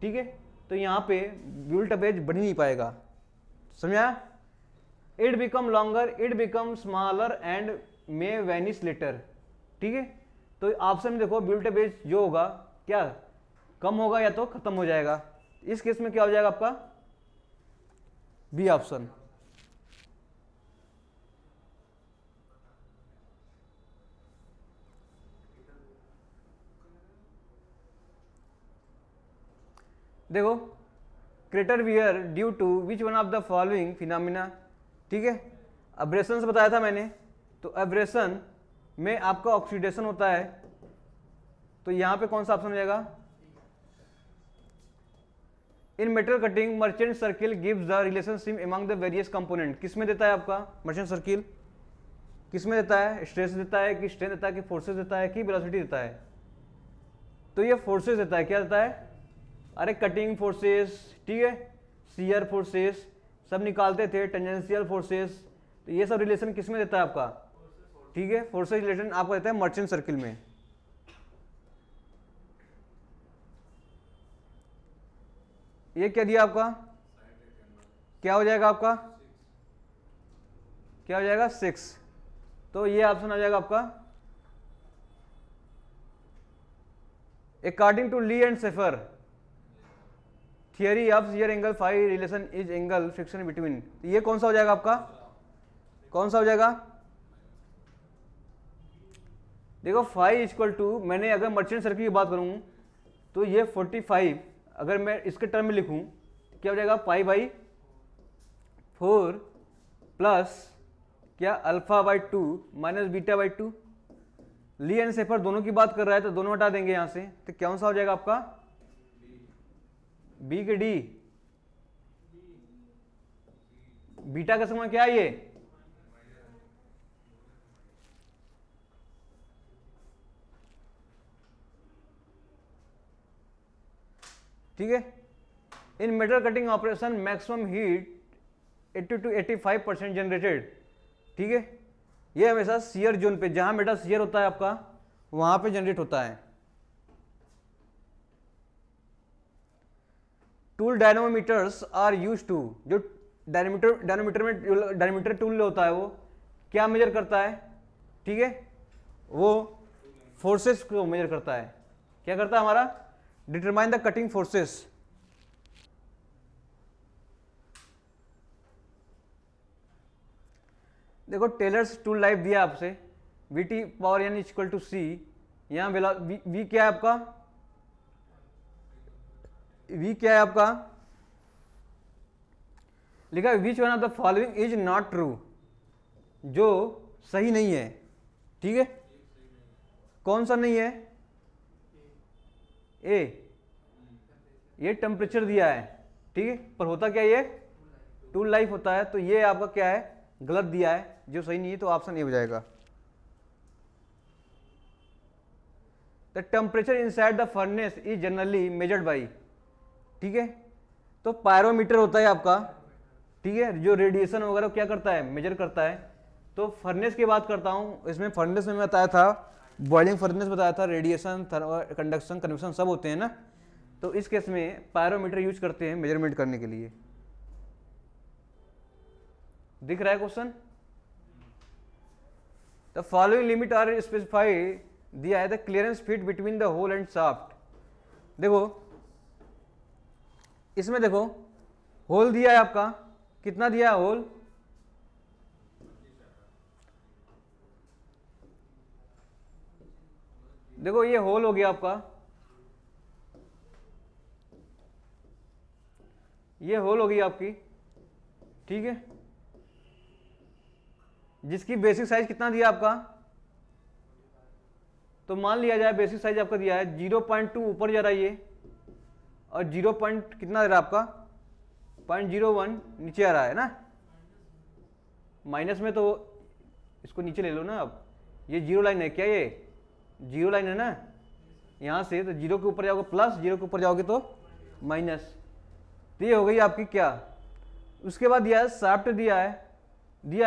ठीक है, तो यहाँ पे बिल्ट अप एज बढ़ नहीं पाएगा, समझा। It become longer, it become smaller and may vanish later. ठीक है, तो ऑप्शन में देखो बिल्ट अप एज जो होगा क्या कम होगा या तो खत्म हो जाएगा, इस केस में क्या हो जाएगा आपका बी ऑप्शन। देखो crater wear due to which one of the following phenomena. ठीक है, अब्रेशन से बताया था मैंने, तो अब्रेशन में आपका ऑक्सीडेशन होता है, तो यहां पे कौन सा ऑप्शन हो जाएगा, इन metal cutting merchant circle gives the relationship among the various component. किसमें देता है आपका मर्चेंट सर्किल, किसमें देता है, स्ट्रेस देता है कि स्ट्रेन देता है कि फोर्सेस देता है कि वेलोसिटी देता है, तो ये फोर्सेस देता है। क्या देता है, अरे कटिंग फोर्सेस, ठीक है, शियर फोर्सेस सब निकालते थे, टेंजेंशियल फोर्सेस, तो ये सब रिलेशन किसमें देता है आपका, ठीक है, फोर्सेस रिलेशन आपको देता है मर्चेंट सर्किल में। ये क्या दिया आपका, क्या हो जाएगा आपका, क्या हो जाएगा 6, तो ये ऑप्शन आ जाएगा आपका according to Lee and Shaffer theory of shear angle phi relation is angle friction between, ये कौन सा हो जाएगा आपका, कौन सा हो जाएगा, देखो फाई इक्वल टू, मैंने अगर मर्चेंट सर्किल की बात करूं तो ये 45, अगर मैं इसके टर्म में लिखूं क्या हो जाएगा, पाई बाई 4 प्लस क्या alpha by 2 minus beta by 2। Lee and Shaffer दोनों की बात कर रहा है तो दोनों हटा देंगे यहां से, तो कौन सा हो जाएगा आपका, बी के डी, बीटा का समय क्या है ये, ठीक है। इन metal cutting operation maximum heat 80 to 85% generated. ठीक है, ये हमेशा शियर जोन पे, जहां मेटल शियर होता है आपका वहां पे जनरेट होता है। टूल डायनोमीटर्स आर यूज टू, जो डायनोमीटर टूल होता है वो क्या मेजर करता है, ठीक है, वो फोर्सेस को मेजर करता है। क्या करता है हमारा, डिटरमाइन द कटिंग फोर्सेस। देखो टेलर्स टूल लाइफ दिया आपसे, VT power N equal to C, यहां वी क्या है आपका, वी क्या है आपका, लिखा विच one of the following is not true, जो सही नहीं है। ठीक है, कौन सा नहीं है, ए, ये टेम्परेचर दिया है, ठीक है, पर होता क्या ये टूल लाइफ होता है, तो ये आपका क्या है गलत दिया है, जो सही नहीं है, तो ऑप्शन ए हो जाएगा। The temperature inside the furnace is generally measured by, ठीक है। तो पायरोमीटर होता है आपका, ठीक है, जो रेडिएशन वगैरह क्या करता है, मेजर करता है। तो फर्नेस की बात करता हूँ, इसमें फर्नेस में बताया था, बॉइलिंग फर्नेस बताया था, रेडिएशन, कंडक्शन, कन्वेक्शन सब होते हैं ना। तो इस केस में पायरोमीटर यूज करते हैं मेजरमेंट करने के लिए। दिख रहा है question? The following limit are specified, दिया है the clearance fit between the hole and shaft. देखो इसमें देखो होल दिया है आपका, कितना दिया है होल, देखो ये होल हो गया आपका, ये होल हो गई आपकी, ठीक है, जिसकी बेसिक साइज कितना दिया आपका, तो मान लिया जाए बेसिक साइज आपका दिया है 0.2 ऊपर जा रहा है ये, और 0 पॉइंट कितना दे रहा है आपका 0.01 नीचे आ रहा है ना, माइनस में, तो इसको नीचे ले लो ना आप, ये जीरो लाइन है क्या, ये जीरो लाइन है ना, यहाँ से तो जीरो के ऊपर जाओगे प्लस, जीरो के ऊपर जाओगे तो माइनस, तो ये हो गई आपकी क्या। उसके बाद दिया है शाफ्ट, दिया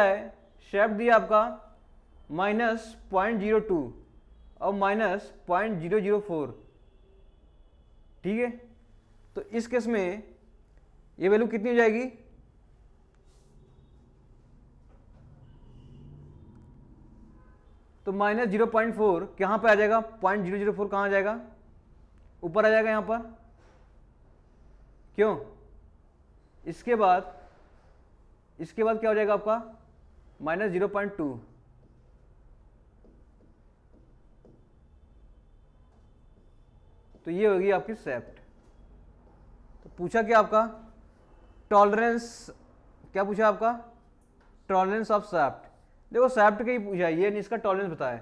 है शाफ्ट दिया आपका -0.02 और -0.004, ठीक है। तो इस केस में ये वैल्यू कितनी हो जाएगी, तो -0.4 कहाँ पे आ जाएगा, 0.004 कहाँ आ जाएगा, ऊपर आ जाएगा यहाँ पर, क्यों, इसके बाद क्या हो जाएगा आपका -0.2, तो ये होगी आपकी शाफ्ट। तो पूछा क्या आपका टॉलरेंस, क्या पूछा आपका टॉलरेंस ऑफ शाफ्ट। देखो शाफ्ट का ही पूछा है, ये नहीं इसका टॉलरेंस बताया,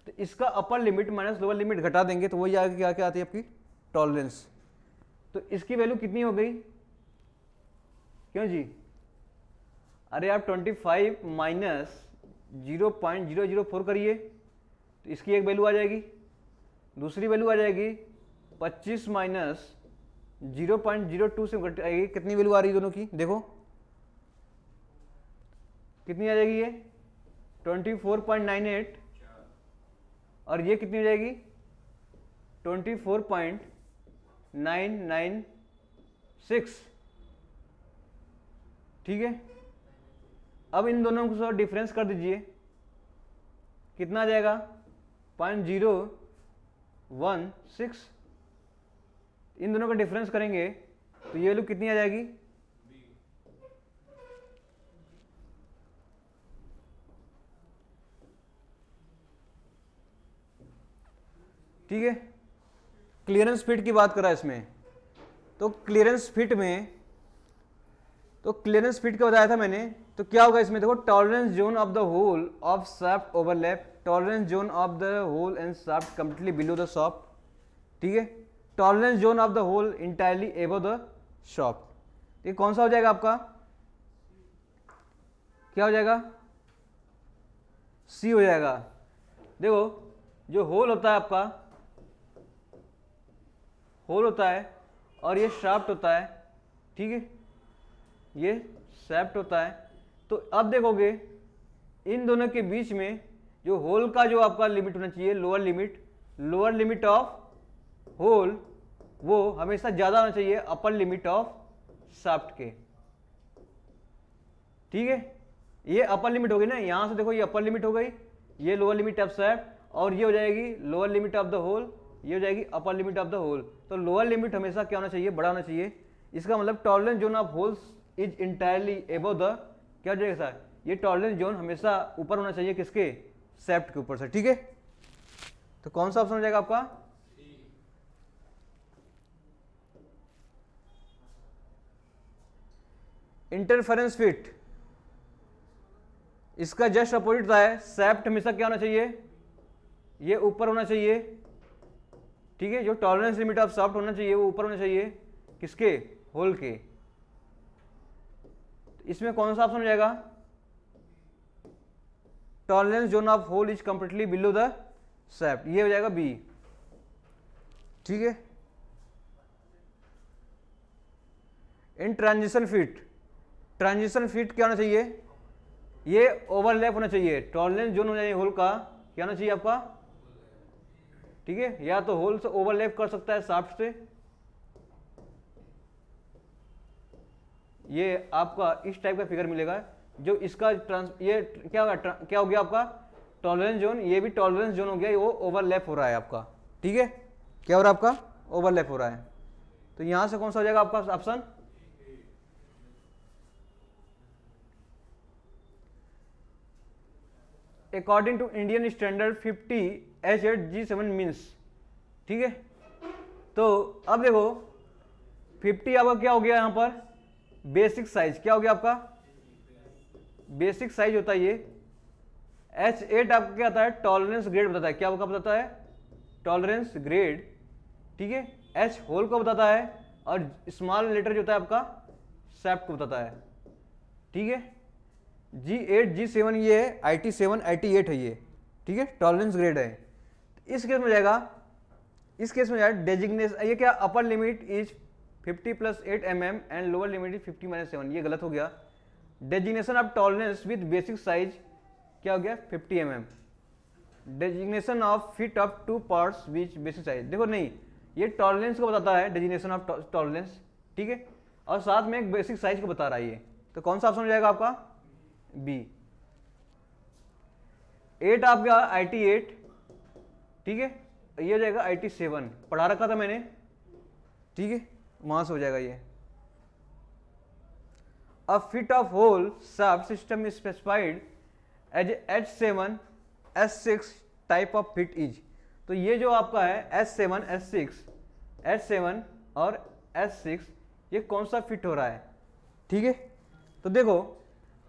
तो इसका upper limit minus lower limit घटा देंगे तो वही आगे क्या क्या आती है आपकी टॉलरेंस। तो इसकी वैल्यू कितनी हो गई, क्यों जी, अरे आप 25 माइनस 0.004 करिए तो इसकी एक वैल्यू आ जाएगी, दूसरी वैल्यू आ जाएगी 25 माइनस 0.02 से घटाएगी, कितनी वैल्यू आ रही है दोनों की, देखो कितनी आ जाएगी, ये 24.98 और ये कितनी हो जाएगी 24.996, ठीक है। अब इन दोनों को डिफरेंस कर दीजिए, कितना आ जाएगा 0.016, इन दोनों का डिफरेंस करेंगे तो ये वैल्यू कितनी आ जाएगी, ठीक है। क्लियरेंस फिट की बात करा इसमें, तो क्लियरेंस फिट का बताया था मैंने, तो क्या होगा इसमें, देखो tolerance zone of the hole of shaft overlap, tolerance zone of the hole and shaft completely below the shaft, ठीक है, tolerance zone of the hole entirely above the shaft, ये कौन सा हो जाएगा आपका, क्या हो जाएगा, सी हो जाएगा। देखो जो होल होता है आपका, होल होता है और ये शाफ्ट होता है, ठीक है, ये शाफ्ट होता है। तो अब देखोगे इन दोनों के बीच में जो होल का जो आपका लिमिट होना चाहिए, लोअर लिमिट ऑफ होल, वो हमेशा ज्यादा होना चाहिए अपर लिमिट ऑफ शाफ्ट के, ठीक है। ये अपर लिमिट हो गई ना, यहां से देखो ये अपर लिमिट हो गई, ये लोअर लिमिट ऑफ शाफ्ट, और ये हो जाएगी lower limit of the hole, ये हो जाएगी upper limit of the hole. तो लोअर लिमिट हमेशा क्या होना चाहिए, बड़ा होना चाहिए। इसका मतलब tolerance zone of holes is entirely above the, क्या हो जाएगा सर, ये टॉलरेंस जोन हमेशा ऊपर होना चाहिए, किसके, शाफ्ट के ऊपर से, ठीक है। तो कौन सा ऑप्शन हो जाएगा आपका, इंटरफेरेंस फिट, इसका जस्ट अपोजिट है, शाफ्ट हमेशा क्या होना चाहिए, ये ऊपर होना चाहिए, ठीक है, जो टॉलरेंस लिमिट ऑफ शाफ्ट होना चाहिए वो ऊपर होना चाहिए, किसके, होल के। इसमें कौन सा ऑप्शन हो जाएगा, tolerance zone of hole is completely below the shaft, ये हो जाएगा बी। ठीक है। इन ट्रांजिशन फिट क्या होना चाहिए, ये ओवरलैप होना चाहिए, टॉलरेंस जोन होना चाहिए होल का क्या होना चाहिए आपका, ठीक है। या तो होल से ओवरलैप कर सकता है शाफ्ट से, ये आपका इस टाइप का फिगर मिलेगा जो इसका ये क्या हो गया आपका टॉलरेंस जोन, ये भी टॉलरेंस जोन हो गया, वो ओवरलैप हो रहा है आपका, ठीक है। क्या हो रहा है आपका, ओवरलैप हो रहा है। तो यहां से कौन सा हो जाएगा आपका option, according to Indian standard 50 H8G7 means, ठीक है। तो अब देखो 50 आपका क्या हो गया यहां पर, बेसिक साइज क्या हो गया आपका, बेसिक साइज होता है ये। H8 आपका क्या आता है, टॉलरेंस ग्रेड बताता है, क्या बताता है, टॉलरेंस ग्रेड, ठीक है। H होल को बताता है और स्मॉल लेटर जो होता है आपका सैफ्ट को बताता है, ठीक है। G8 G7 ये है, IT7 IT8 है ये, ठीक है, टॉलरेंस ग्रेड है। इस केस में जाएगा, इस केस में जाएगा डेजिग्नेशन, ये क्या upper limit is 50 + 8 mm and lower limit is 50 - 7, ये गलत हो गया। Designation of tolerance with basic size क्या हो गया 50 mm। Designation of fit of 2 parts which basic size, देखो नहीं ये टॉलरेंस को बताता है, डेजिग्नेशन ऑफ टॉलरेंस, ठीक है, और साथ में एक बेसिक साइज को बता रहा है ये। तो कौन सा ऑप्शन हो जाएगा आपका, बी। 8 आपका IT8, ठीक है, ये हो जाएगा IT7, पढ़ा रखा था मैंने, ठीक है, वहां से हो जाएगा ये। A fit of hole shaft system is specified as H7 S6 type of fit is। तो ये जो आपका है H7 S6, H7 और S6 ये कौन सा फिट हो रहा है, ठीक है। तो देखो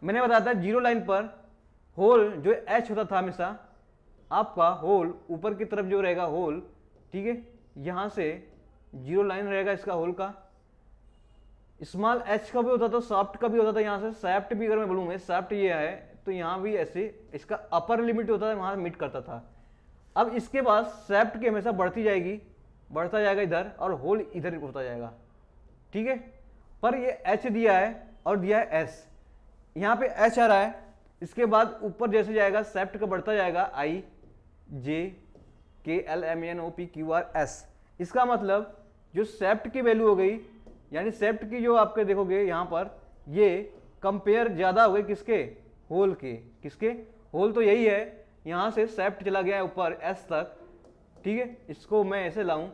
मैंने बताया था जीरो लाइन पर होल जो H होता था हमेशा, आपका होल ऊपर की तरफ जो रहेगा होल, ठीक है, यहां से जीरो लाइन रहेगा इसका होल का। स्मॉल H का भी होता था, सॉफ्ट का भी होता था, यहाँ से सैफ्ट भी अगर मैं बोलूँ मैं सैफ्ट ये है तो यहाँ भी ऐसे इसका अपर लिमिट होता था, वहां मीट करता था। अब इसके बाद सैफ्ट की हमेशा बढ़ती जाएगी, बढ़ता जाएगा इधर और होल इधर होता जाएगा, ठीक है। पर ये H दिया है और दिया है S, यहाँ पे H आ रहा है, इसके बाद ऊपर जैसे जाएगा सैफ्ट का बढ़ता जाएगा I J K L M N O P Q R S। इसका मतलब जो सैफ्ट की वैल्यू हो गई, यानी सेफ्ट की जो आपके देखोगे यहाँ पर ये कंपेयर ज्यादा हो गए किसके, होल के, किसके, होल तो यही है, यहाँ से सेफ्ट चला गया है ऊपर S तक, ठीक है। इसको मैं ऐसे लाऊं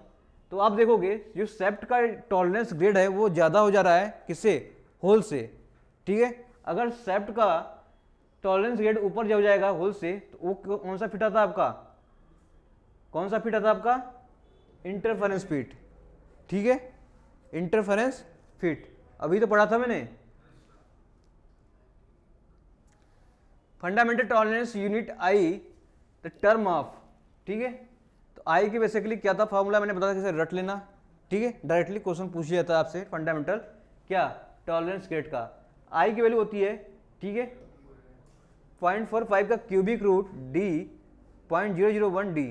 तो आप देखोगे जो सेफ्ट का टॉलरेंस ग्रेड है वो ज्यादा हो जा रहा है किससे, होल से, ठीक है। अगर सेफ्ट का टॉलरेंस ग्रेड ऊपर हो जाएगा होल से तो वो कौन सा फिट आता है आपका, कौन सा फिट आता है आपका, इंटरफेरेंस फिट, ठीक है, इंटरफेरेंस फिट। अभी तो पढ़ा था मैंने। Fundamental tolerance unit I the term of, ठीक है। तो आई की बेसिकली क्या था फॉर्मूला, मैंने बताया कैसे रट लेना, ठीक है, डायरेक्टली क्वेश्चन पूछ लिया था आपसे फंडामेंटल क्या टॉलरेंस ग्रेड का। आई की वैल्यू होती है, ठीक है, 0.45 का cubic root D 0.001 D.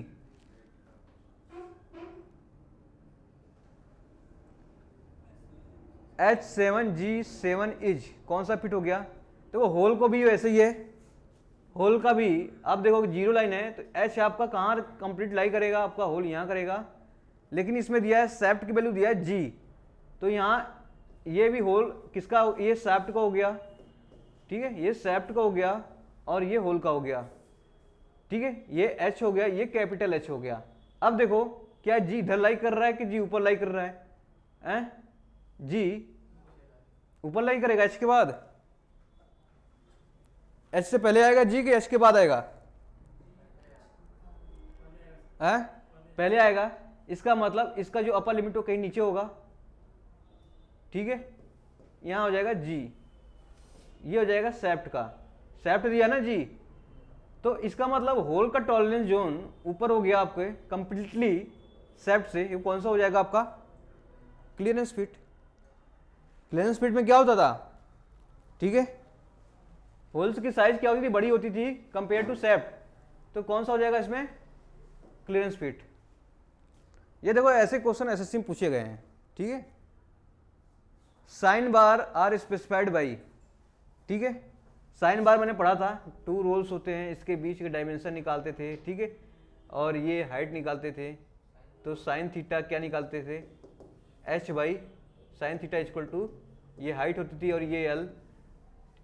H7G7 is कौन सा फिट हो गया, देखो होल को भी वैसे ही है, होल का भी आप देखो जीरो लाइन है तो H आपका कहाँ कंप्लीट लाई करेगा, आपका होल यहाँ करेगा, लेकिन इसमें दिया है सैफ्ट की वैल्यू दिया है G, तो यहाँ ये भी होल किसका, ये सैफ्ट का हो गया, ठीक है, ये सैफ्ट का हो गया और ये होल का हो गया, ठीक है, ये H हो गया, ये कैपिटल H हो गया। अब देखो क्या G इधर लाई कर रहा है कि G ऊपर लाई कर रहा है, G ऊपर लाई करेगा H के बाद, H से पहले आएगा G के H के बाद आएगा, पहले आएगा। इसका मतलब इसका जो अपर लिमिट हो कहीं नीचे होगा, ठीक है, यहां हो जाएगा G, ये हो जाएगा सैफ्ट का, सैफ्ट दिया ना G, तो इसका मतलब होल का टॉलरेंस जोन ऊपर हो गया आपके कंप्लीटली सैफ्ट से, ये कौन सा हो जाएगा आपका क्लियरेंस फिट। क्लियरेंस फिट में क्या होता था, ठीक है, होल्स की साइज क्या होती थी, बड़ी होती थी कंपेयर टू सैफ्ट, तो कौन सा हो जाएगा इसमें क्लियरेंस फिट। ये देखो ऐसे क्वेश्चन एसएससी में पूछे गए हैं, ठीक है। Sine bar are specified by, ठीक है। साइन बार मैंने पढ़ा था, 2 रोल्स होते हैं, इसके बीच के डायमेंशन निकालते थे, ठीक है, और ये हाइट निकालते थे। तो साइन थीटा क्या निकालते थे, H by sine theta equal to, ये हाइट होती थी और ये एल,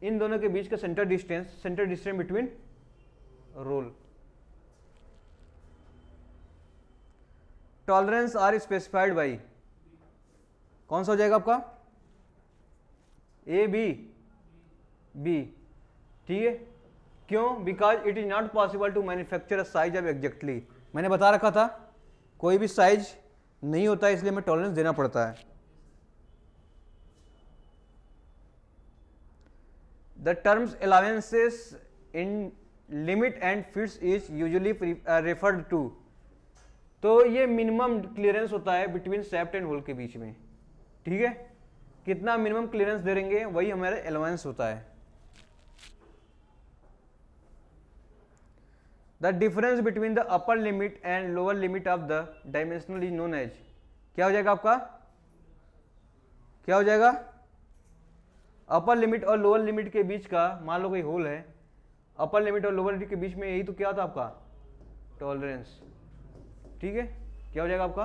इन दोनों के बीच का centre distance between roll. Tolerance are specified by, कौन सा हो जाएगा आपका, ए बी, बी, ठीक है। क्यों, because it is not possible to manufacture a size of exactly, मैंने बता रखा था कोई भी साइज नहीं होता, इसलिए हमें टॉलरेंस देना पड़ता है। The terms allowances in limit and fits is usually referred to, तो ये मिनिमम क्लियरेंस होता है बिटवीन शाफ्ट एंड होल के बीच में, ठीक है। कितना मिनिमम क्लियरेंस दे देंगे वही हमारा अलाउंस होता है। The difference between the upper limit and lower limit of the dimensional is known as, क्या हो जाएगा आपका, क्या हो जाएगा, अपर लिमिट और लोअर लिमिट के बीच का, मान लो कोई होल है, अपर लिमिट और लोअर लिमिट के बीच में, यही तो क्या होता है आपका टॉलरेंस, ठीक है। क्या हो जाएगा आपका,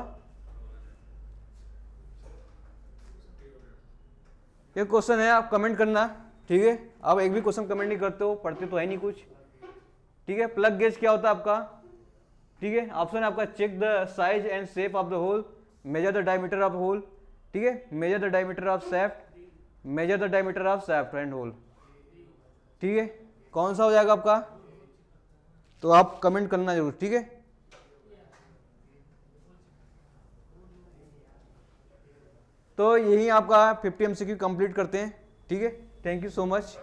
ये क्वेश्चन है, आप कमेंट करना, ठीक है। आप एक भी क्वेश्चन कमेंट नहीं करते हो, पढ़ते तो है नहीं कुछ, ठीक है। प्लग गेज क्या होता है आपका, ठीक है। ऑप्शन है आपका, check the size and shape of the hole, measure the diameter of hole, ठीक है, measure the diameter of shaft, measure the diameter of shaft and hole, ठीक है। कौन सा हो जाएगा आपका, तो आप कमेंट करना जरूर, ठीक है। तो यही आपका 50 MCQ कंप्लीट करते हैं, ठीक है। Thank you so much.